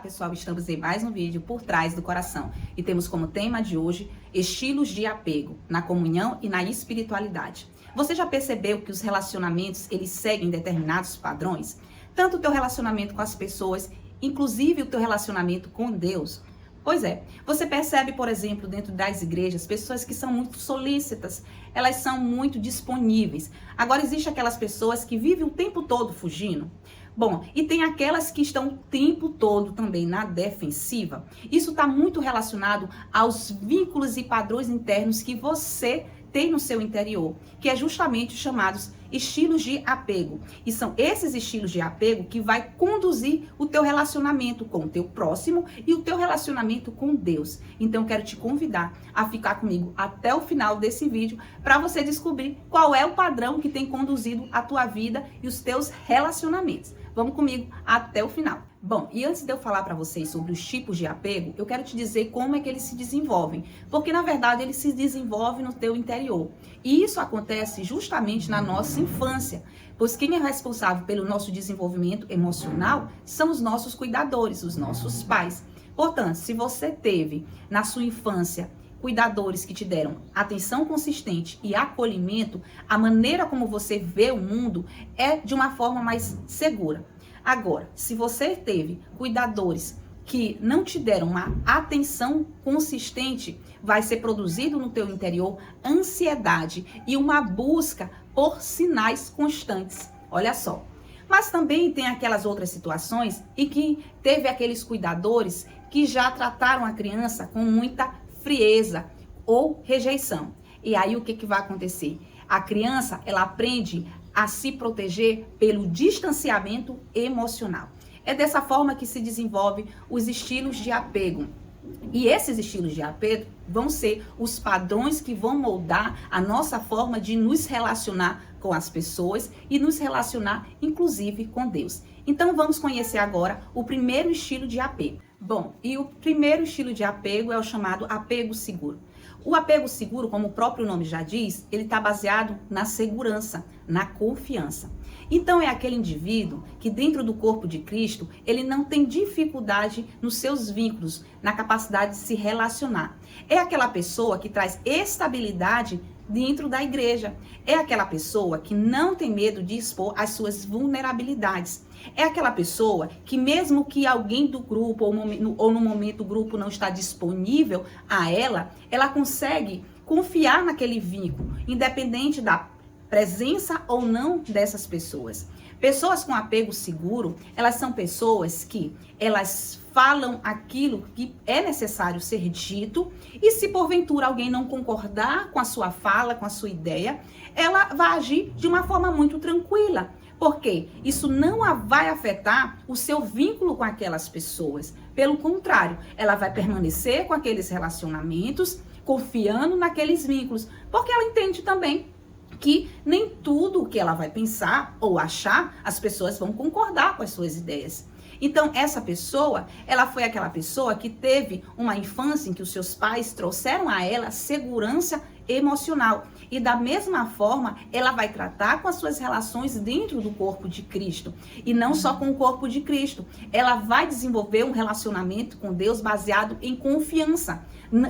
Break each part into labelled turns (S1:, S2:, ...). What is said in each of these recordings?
S1: pessoal, estamos em mais um vídeo por trás do coração e temos como tema de hoje estilos de apego na comunhão e na espiritualidade. Você já percebeu que os relacionamentos eles seguem determinados padrões? Tanto o teu relacionamento com as pessoas, inclusive o teu relacionamento com Deus. Pois é, você percebe, por exemplo, dentro das igrejas, pessoas que são muito solícitas, elas são muito disponíveis. Agora, existem aquelas pessoas que vivem o tempo todo fugindo. Bom, e tem aquelas que estão o tempo todo também na defensiva. Isso está muito relacionado aos vínculos e padrões internos que você tem no seu interior, que é justamente chamados estilos de apego. E são esses estilos de apego que vai conduzir o teu relacionamento com o teu próximo e o teu relacionamento com Deus. Então eu quero te convidar a ficar comigo até o final desse vídeo para você descobrir qual é o padrão que tem conduzido a tua vida e os teus relacionamentos. Vamos comigo até o final. Bom, e antes de eu falar para vocês sobre os tipos de apego, eu quero te dizer como é que eles se desenvolvem. Porque, na verdade, eles se desenvolvem no teu interior. E isso acontece justamente na nossa infância. Pois quem é responsável pelo nosso desenvolvimento emocional são os nossos cuidadores, os nossos pais. Portanto, se você teve na sua infância cuidadores que te deram atenção consistente e acolhimento, a maneira como você vê o mundo é de uma forma mais segura. Agora, se você teve cuidadores que não te deram uma atenção consistente, vai ser produzido no teu interior ansiedade e uma busca por sinais constantes. Olha só. Mas também tem aquelas outras situações em que teve aqueles cuidadores que já trataram a criança com muita frieza ou rejeição. E aí o que vai acontecer? A criança, ela aprende a se proteger pelo distanciamento emocional. É dessa forma que se desenvolve os estilos de apego. E esses estilos de apego vão ser os padrões que vão moldar a nossa forma de nos relacionar com as pessoas e nos relacionar, inclusive, com Deus. Então, vamos conhecer agora o primeiro estilo de apego. Bom, e o primeiro estilo de apego é o chamado apego seguro. O apego seguro, como o próprio nome já diz, ele está baseado na segurança, na confiança. Então é aquele indivíduo que dentro do corpo de Cristo, ele não tem dificuldade nos seus vínculos, na capacidade de se relacionar. É aquela pessoa que traz estabilidade dentro da igreja. É aquela pessoa que não tem medo de expor as suas vulnerabilidades. É aquela pessoa que mesmo que alguém do grupo ou no momento o grupo não está disponível a ela, ela consegue confiar naquele vínculo, independente da presença ou não dessas pessoas. Pessoas com apego seguro, elas são pessoas que elas falam aquilo que é necessário ser dito e se porventura alguém não concordar com a sua fala, com a sua ideia, ela vai agir de uma forma muito tranquila. Porque isso não vai afetar o seu vínculo com aquelas pessoas. Pelo contrário, ela vai permanecer com aqueles relacionamentos, confiando naqueles vínculos. Porque ela entende também que nem tudo o que ela vai pensar ou achar, as pessoas vão concordar com as suas ideias. Então, essa pessoa, ela foi aquela pessoa que teve uma infância em que os seus pais trouxeram a ela segurança emocional. E da mesma forma, ela vai tratar com as suas relações dentro do corpo de Cristo. E não só com o corpo de Cristo. Ela vai desenvolver um relacionamento com Deus baseado em confiança.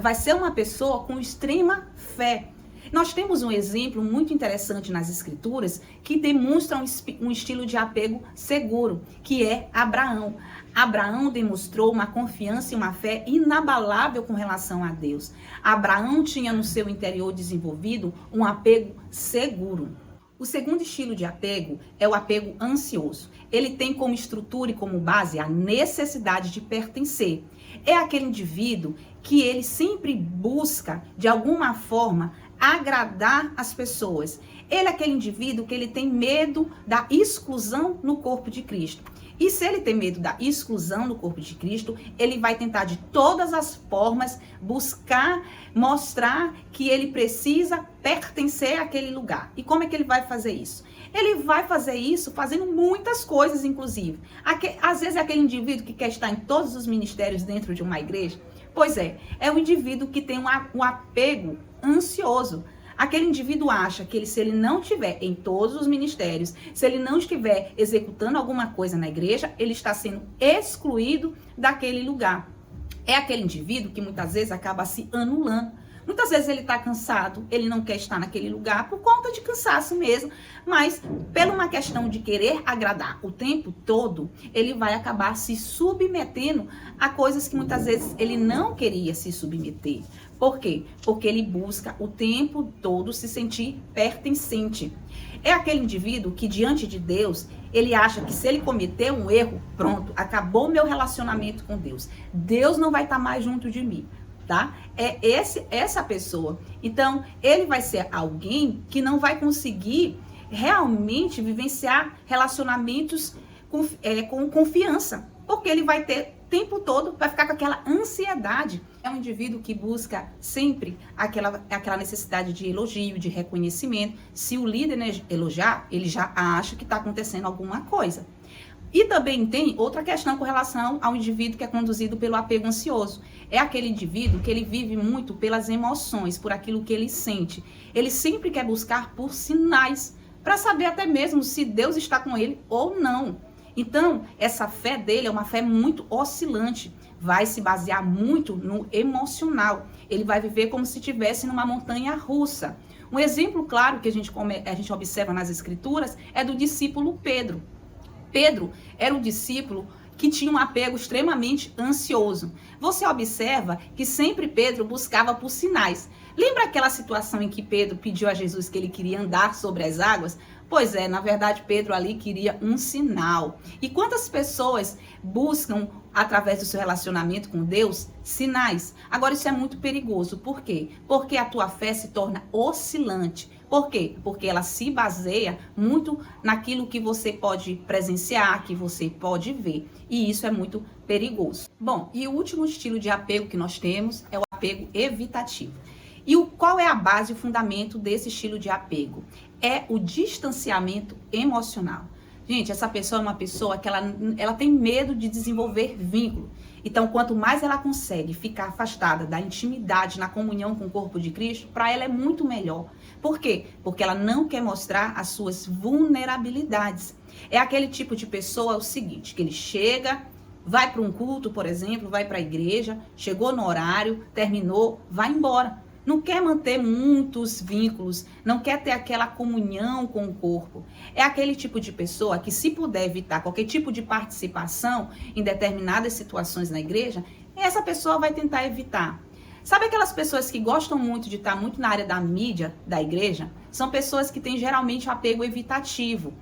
S1: Vai ser uma pessoa com extrema fé. Nós temos um exemplo muito interessante nas Escrituras que demonstra um estilo de apego seguro, que é Abraão. Abraão demonstrou uma confiança e uma fé inabalável com relação a Deus. Abraão tinha no seu interior desenvolvido um apego seguro. O segundo estilo de apego é o apego ansioso. Ele tem como estrutura e como base a necessidade de pertencer. É aquele indivíduo que ele sempre busca, de alguma forma, agradar as pessoas. Ele é aquele indivíduo que ele tem medo da exclusão no corpo de Cristo. E se ele tem medo da exclusão no corpo de Cristo, ele vai tentar de todas as formas buscar mostrar que ele precisa pertencer àquele lugar. E como é que ele vai fazer isso? Ele vai fazer isso fazendo muitas coisas, inclusive. Às vezes é aquele indivíduo que quer estar em todos os ministérios dentro de uma igreja. Pois é um indivíduo que tem um apego ansioso. Aquele indivíduo acha que se ele não estiver em todos os ministérios, se ele não estiver executando alguma coisa na igreja, ele está sendo excluído daquele lugar. É aquele indivíduo que muitas vezes acaba se anulando. Muitas vezes ele está cansado, ele não quer estar naquele lugar por conta de cansaço mesmo, mas por uma questão de querer agradar o tempo todo, ele vai acabar se submetendo a coisas que muitas vezes ele não queria se submeter. Por quê? Porque ele busca o tempo todo se sentir pertencente. É aquele indivíduo que diante de Deus, ele acha que se ele cometer um erro, pronto, acabou meu relacionamento com Deus. Deus não vai estar mais junto de mim. Tá? É essa pessoa. Então, ele vai ser alguém que não vai conseguir realmente vivenciar relacionamentos com confiança, porque ele vai ter tempo todo, vai ficar com aquela ansiedade. É um indivíduo que busca sempre aquela necessidade de elogio, de reconhecimento. Se o líder elogiar, ele já acha que está acontecendo alguma coisa. E também tem outra questão com relação ao indivíduo que é conduzido pelo apego ansioso. É aquele indivíduo que ele vive muito pelas emoções, por aquilo que ele sente. Ele sempre quer buscar por sinais, para saber até mesmo se Deus está com ele ou não. Então, essa fé dele é uma fé muito oscilante. Vai se basear muito no emocional. Ele vai viver como se estivesse numa montanha russa. Um exemplo claro que a gente observa nas escrituras é do discípulo Pedro. Pedro era um discípulo que tinha um apego extremamente ansioso. Você observa que sempre Pedro buscava por sinais. Lembra aquela situação em que Pedro pediu a Jesus que ele queria andar sobre as águas? Pois é, na verdade Pedro ali queria um sinal. E quantas pessoas buscam, através do seu relacionamento com Deus, sinais? Agora isso é muito perigoso. Por quê? Porque a tua fé se torna oscilante. Por quê? Porque ela se baseia muito naquilo que você pode presenciar, que você pode ver. E isso é muito perigoso. Bom, e o último estilo de apego que nós temos é o apego evitativo. E qual é a base e o fundamento desse estilo de apego? É o distanciamento emocional. Gente, essa pessoa é uma pessoa que ela tem medo de desenvolver vínculo. Então, quanto mais ela consegue ficar afastada da intimidade, na comunhão com o corpo de Cristo, para ela é muito melhor. Por quê? Porque ela não quer mostrar as suas vulnerabilidades. É aquele tipo de pessoa, o seguinte, que ele chega, vai para um culto, por exemplo, vai para a igreja, chegou no horário, terminou, vai embora. Não quer manter muitos vínculos, não quer ter aquela comunhão com o corpo. É aquele tipo de pessoa que, se puder evitar qualquer tipo de participação em determinadas situações na igreja, essa pessoa vai tentar evitar. Sabe aquelas pessoas que gostam muito de estar muito na área da mídia da igreja? São pessoas que têm geralmente um apego evitativo.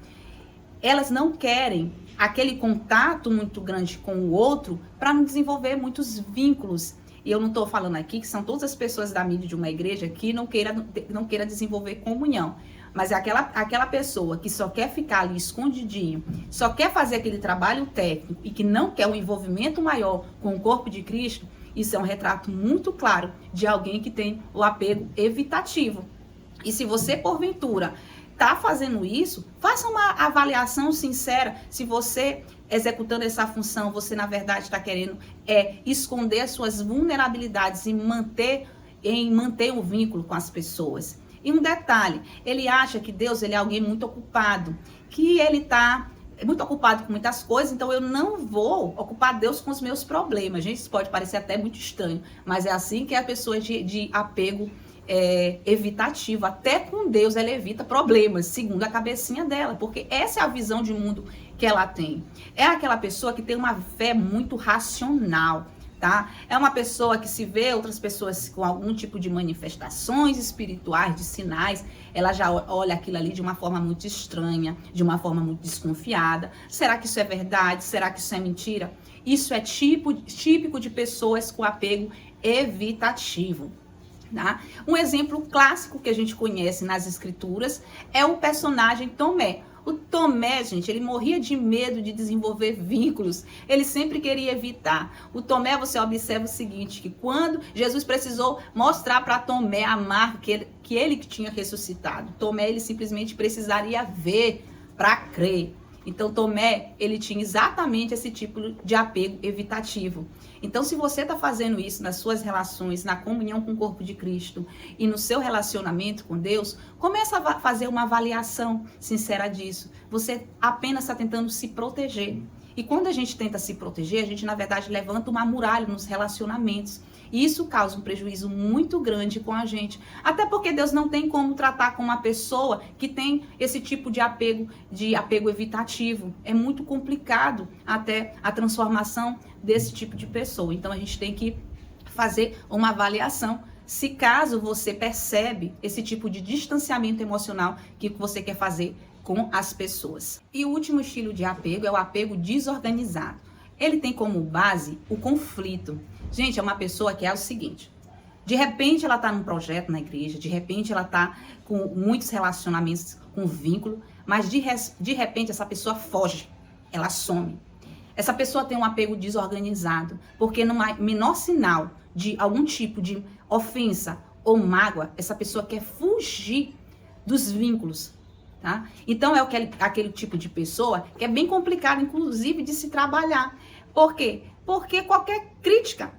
S1: Elas não querem aquele contato muito grande com o outro para não desenvolver muitos vínculos. E eu não estou falando aqui que são todas as pessoas da mídia de uma igreja que não queira desenvolver comunhão. Mas é aquela pessoa que só quer ficar ali escondidinho, só quer fazer aquele trabalho técnico e que não quer um envolvimento maior com o corpo de Cristo. Isso é um retrato muito claro de alguém que tem o apego evitativo. E se você, porventura, está fazendo isso, faça uma avaliação sincera se você, executando essa função, você na verdade está querendo esconder as suas vulnerabilidades e manter o vínculo com as pessoas. E um detalhe, ele acha que Deus ele é alguém muito ocupado, que ele está muito ocupado com muitas coisas, então eu não vou ocupar Deus com os meus problemas. Gente, isso pode parecer até muito estranho, mas é assim que é a pessoa de apego evitativo. Até com Deus ela evita problemas, segundo a cabecinha dela, porque essa é a visão de mundo que ela tem. É aquela pessoa que tem uma fé muito racional, tá? É uma pessoa que, se vê outras pessoas com algum tipo de manifestações espirituais, de sinais, ela já olha aquilo ali de uma forma muito estranha, de uma forma muito desconfiada. Será que isso é verdade? Será que isso é mentira? Isso é típico de pessoas com apego evitativo. Tá? Um exemplo clássico que a gente conhece nas escrituras é o personagem Tomé. O Tomé, gente, ele morria de medo de desenvolver vínculos, ele sempre queria evitar. O Tomé, você observa o seguinte, que quando Jesus precisou mostrar para Tomé a marca que ele tinha ressuscitado, Tomé, ele simplesmente precisaria ver para crer. Então, Tomé, ele tinha exatamente esse tipo de apego evitativo. Então, se você está fazendo isso nas suas relações, na comunhão com o corpo de Cristo e no seu relacionamento com Deus, começa a fazer uma avaliação sincera disso. Você apenas está tentando se proteger. E quando a gente tenta se proteger, a gente, na verdade, levanta uma muralha nos relacionamentos. E isso causa um prejuízo muito grande com a gente. Até porque Deus não tem como tratar com uma pessoa que tem esse tipo de apego evitativo. É muito complicado até a transformação desse tipo de pessoa. Então, a gente tem que fazer uma avaliação. Se caso você percebe esse tipo de distanciamento emocional que você quer fazer com as pessoas. E o último estilo de apego é o apego desorganizado. Ele tem como base o conflito. Gente, é uma pessoa que é o seguinte: de repente ela está num projeto na igreja, de repente ela está com muitos relacionamentos, com vínculo, mas de repente essa pessoa foge, ela some. Essa pessoa tem um apego desorganizado, porque no menor sinal de algum tipo de ofensa ou mágoa, essa pessoa quer fugir dos vínculos. Tá? Então, é aquele tipo de pessoa que é bem complicado, inclusive, de se trabalhar. Por quê? Porque qualquer crítica,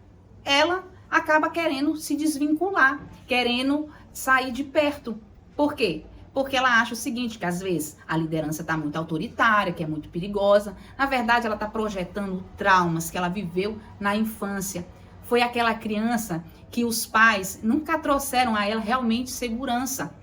S1: ela acaba querendo se desvincular, querendo sair de perto. Por quê? Porque ela acha o seguinte, que às vezes a liderança está muito autoritária, que é muito perigosa. Na verdade, ela está projetando traumas que ela viveu na infância. Foi aquela criança que os pais nunca trouxeram a ela realmente segurança.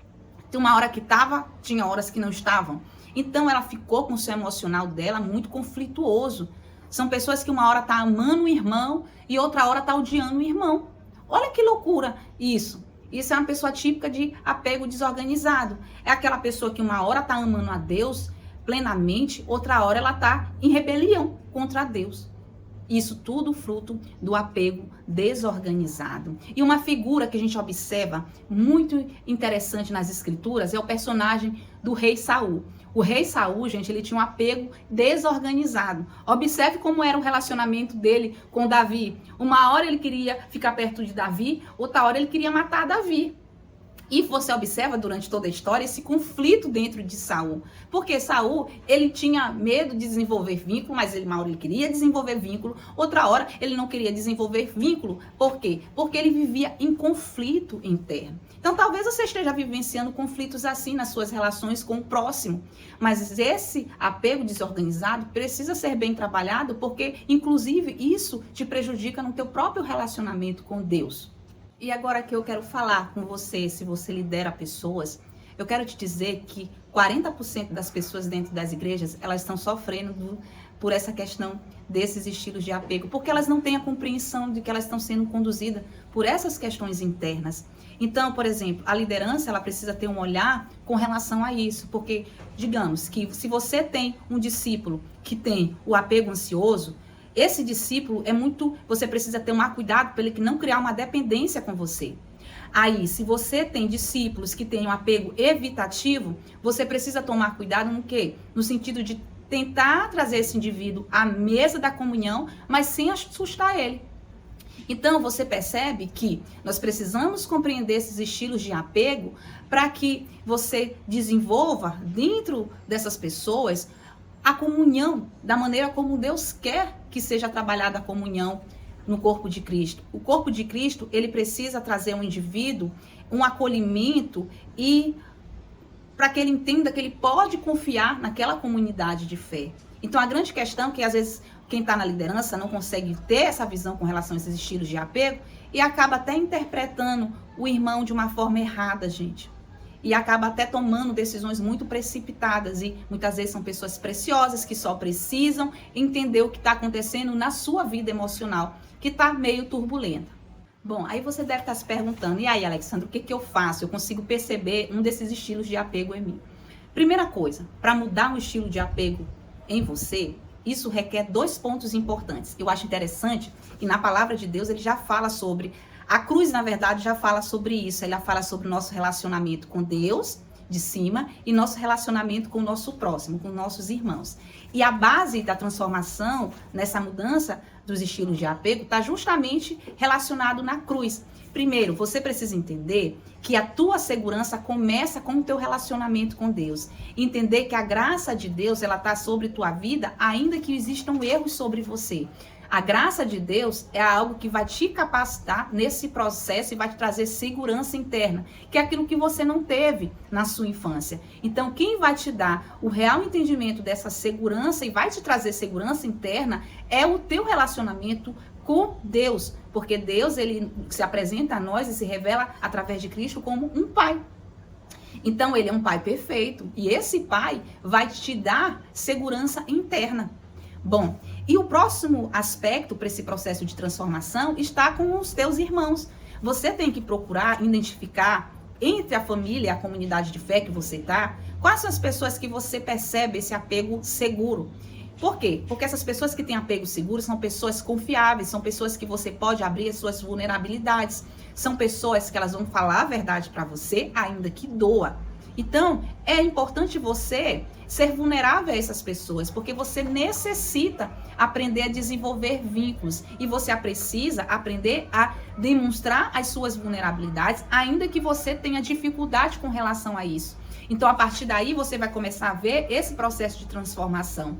S1: Tem uma hora que estava, tinha horas que não estavam. Então, ela ficou com o seu emocional dela muito conflituoso. São pessoas que uma hora tá amando o irmão e outra hora tá odiando o irmão. Olha que loucura isso. Isso é uma pessoa típica de apego desorganizado. É aquela pessoa que uma hora tá amando a Deus plenamente, outra hora ela tá em rebelião contra Deus. Isso tudo fruto do apego desorganizado. E uma figura que a gente observa muito interessante nas escrituras é o personagem do rei Saul. O rei Saul, gente, ele tinha um apego desorganizado. Observe como era o relacionamento dele com Davi. Uma hora ele queria ficar perto de Davi, outra hora ele queria matar Davi. E você observa durante toda a história esse conflito dentro de Saul. Porque Saul, ele tinha medo de desenvolver vínculo, mas uma hora ele queria desenvolver vínculo, outra hora ele não queria desenvolver vínculo. Por quê? Porque ele vivia em conflito interno. Então talvez você esteja vivenciando conflitos assim nas suas relações com o próximo. Mas esse apego desorganizado precisa ser bem trabalhado, porque inclusive isso te prejudica no teu próprio relacionamento com Deus. E agora que eu quero falar com você, se você lidera pessoas, eu quero te dizer que 40% das pessoas dentro das igrejas, elas estão sofrendo por essa questão desses estilos de apego, porque elas não têm a compreensão de que elas estão sendo conduzidas por essas questões internas. Então, por exemplo, a liderança, ela precisa ter um olhar com relação a isso, porque, digamos, que se você tem um discípulo que tem o apego ansioso, esse discípulo você precisa ter um cuidado para ele não criar uma dependência com você. Aí, se você tem discípulos que têm um apego evitativo, você precisa tomar cuidado no quê? No sentido de tentar trazer esse indivíduo à mesa da comunhão, mas sem assustar ele. Então, você percebe que nós precisamos compreender esses estilos de apego para que você desenvolva dentro dessas pessoas a comunhão da maneira como Deus quer que seja trabalhada a comunhão no corpo de Cristo. O corpo de Cristo, ele precisa trazer ao indivíduo um acolhimento e para que ele entenda que ele pode confiar naquela comunidade de fé. Então, a grande questão é que, às vezes, quem está na liderança não consegue ter essa visão com relação a esses estilos de apego e acaba até interpretando o irmão de uma forma errada, gente. E acaba até tomando decisões muito precipitadas. E muitas vezes são pessoas preciosas que só precisam entender o que está acontecendo na sua vida emocional, que está meio turbulenta. Bom, aí você deve estar se perguntando, e aí, Alexandra, o que eu faço? Eu consigo perceber um desses estilos de apego em mim. Primeira coisa, para mudar um estilo de apego em você, isso requer 2 pontos importantes. Eu acho interessante que na palavra de Deus ele já fala sobre... A cruz, na verdade, já fala sobre isso. Ela fala sobre o nosso relacionamento com Deus, de cima e nosso relacionamento com o nosso próximo, com nossos irmãos. E a base da transformação nessa mudança dos estilos de apego está justamente relacionado na cruz. Primeiro, você precisa entender que a tua segurança começa com o teu relacionamento com Deus. Entender que a graça de Deus, ela está sobre tua vida, ainda que existam erros sobre você. A graça de Deus é algo que vai te capacitar nesse processo e vai te trazer segurança interna, que é aquilo que você não teve na sua infância. Então, quem vai te dar o real entendimento dessa segurança e vai te trazer segurança interna é o teu relacionamento com Deus, porque Deus, ele se apresenta a nós e se revela através de Cristo como um pai. Então, ele é um pai perfeito e esse pai vai te dar segurança interna. Bom, e o próximo aspecto para esse processo de transformação está com os teus irmãos. Você tem que procurar identificar entre a família e a comunidade de fé que você está, quais são as pessoas que você percebe esse apego seguro. Por quê? Porque essas pessoas que têm apego seguro são pessoas confiáveis, são pessoas que você pode abrir as suas vulnerabilidades, são pessoas que elas vão falar a verdade para você, ainda que doa. Então, é importante você ser vulnerável a essas pessoas, porque você necessita aprender a desenvolver vínculos e você precisa aprender a demonstrar as suas vulnerabilidades, ainda que você tenha dificuldade com relação a isso. Então, a partir daí, você vai começar a ver esse processo de transformação,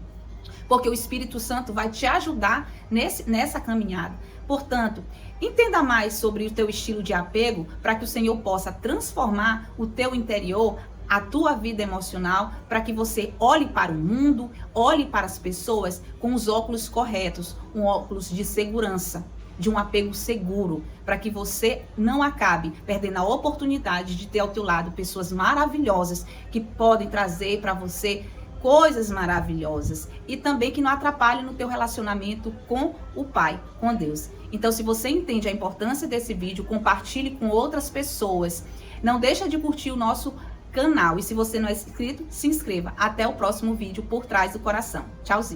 S1: porque o Espírito Santo vai te ajudar nessa caminhada. Portanto, entenda mais sobre o teu estilo de apego para que o Senhor possa transformar o teu interior, a tua vida emocional, para que você olhe para o mundo, olhe para as pessoas com os óculos corretos, um óculos de segurança, de um apego seguro, para que você não acabe perdendo a oportunidade de ter ao teu lado pessoas maravilhosas que podem trazer para você coisas maravilhosas e também que não atrapalhem no teu relacionamento com o Pai, com Deus. Então, se você entende a importância desse vídeo, compartilhe com outras pessoas. Não deixa de curtir o nosso canal e se você não é inscrito, se inscreva. Até o próximo vídeo Por Trás do Coração. Tchauzinho.